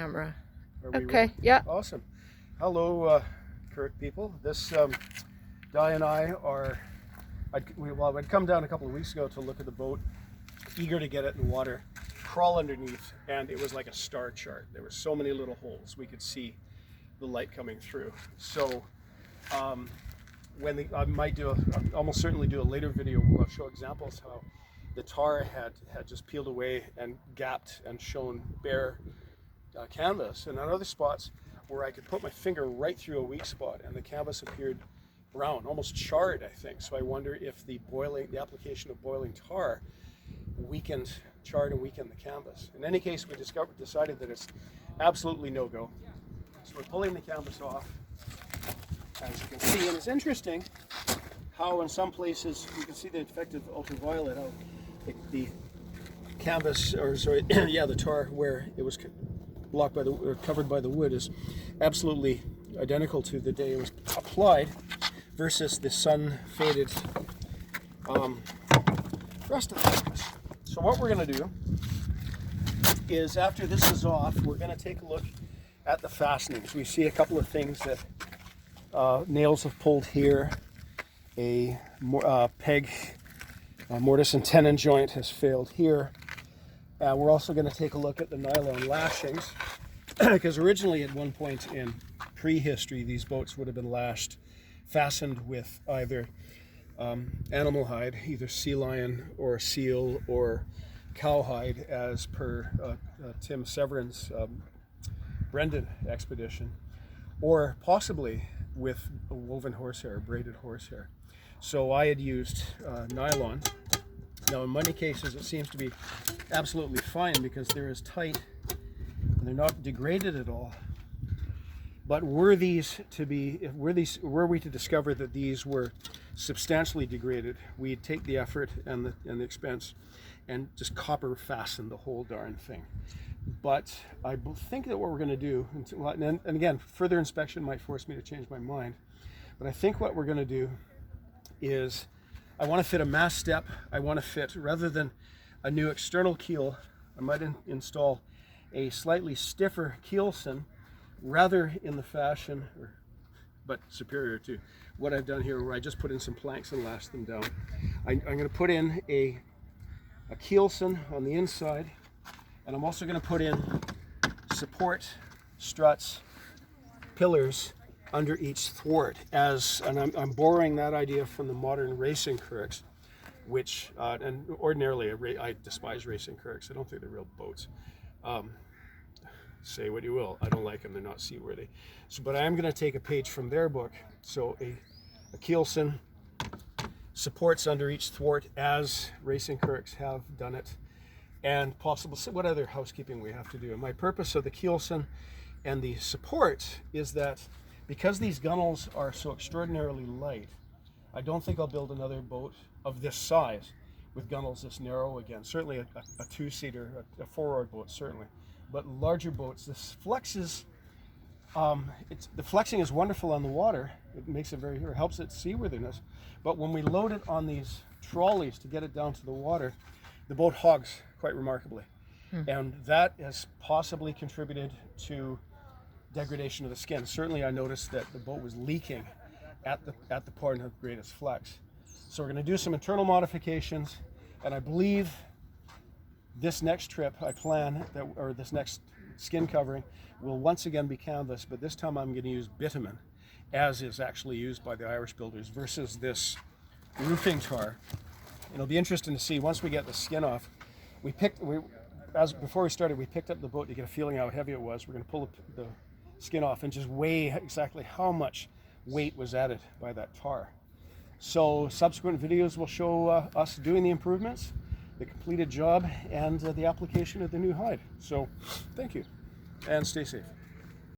camera. Are we Okay, ready? yeah. Awesome. Hello, Currach people. This Di and I are. I'd come down a couple of weeks ago to look at the boat, eager to get it in the water, crawl underneath, and it was like a star chart. There were so many little holes. We could see the light coming through. So I might do I'll almost certainly do a later video where I'll show examples how the tar had just peeled away and gapped and shown bare canvas, and on other spots where I could put my finger right through a weak spot and the canvas appeared brown, almost charred, I think. So I wonder if the application of boiling tar charred and weakened the canvas. In any case, we decided that it's absolutely no-go. So we're pulling the canvas off, as you can see, and it's interesting how in some places you can see the effective ultraviolet, how the canvas, or sorry, yeah, the tar where it was blocked by or covered by the wood is absolutely identical to the day it was applied versus the sun-faded rest of the canvas. So what we're going to do is, after this is off, we're going to take a look at the fastenings. We see a couple of things that nails have pulled here, a peg mortise and tenon joint has failed here. We're also going to take a look at the nylon lashings, because originally at one point in prehistory these boats would have been fastened with either animal hide, either sea lion or seal or cowhide, as per Tim Severin's Brendan expedition, or possibly with woven horsehair, braided horsehair. So I had used nylon. Now in many cases it seems to be absolutely fine because they're as tight and they're not degraded at all. But were we to discover that these were substantially degraded, we'd take the effort and the expense and just copper fasten the whole darn thing. But I think that what we're going to do, and again, further inspection might force me to change my mind, but I think what we're going to do is, I want to fit a mast step. I want to fit, rather than a new external keel, I might install a slightly stiffer keelson, rather in the fashion, but superior to what I've done here, where I just put in some planks and lash them down. I'm going to put in a keelson on the inside, and I'm also going to put in support struts, pillars under each thwart, and I'm borrowing that idea from the modern racing Currachs, which and ordinarily I despise racing Currachs. I don't think they're real boats. Say what you will, I don't like them. They're not seaworthy. So, but I am going to take a page from their book. So a keelson, supports under each thwart as racing Currachs have done it, and possible what other housekeeping we have to do. And my purpose of the keelson and the support is that, because these gunnels are so extraordinarily light, I don't think I'll build another boat of this size with gunnels this narrow again. Certainly a two-seater, a four-oared boat, certainly. But larger boats, this flexes, the flexing is wonderful on the water. It makes it helps it seaworthiness. But when we load it on these trolleys to get it down to the water, the boat hogs quite remarkably. And that has possibly contributed to degradation of the skin. Certainly I noticed that the boat was leaking at the point of greatest flex. So we're going to do some internal modifications, and I believe this next trip this next skin covering will once again be canvas, but this time I'm going to use bitumen, as is actually used by the Irish builders, versus this roofing tar. It'll be interesting to see once we get the skin off. Before we started, we picked up the boat to get a feeling how heavy it was. We're going to pull the skin off and just weigh exactly how much weight was added by that tar. So subsequent videos will show us doing the improvements, the completed job, and the application of the new hide. So thank you, and stay safe.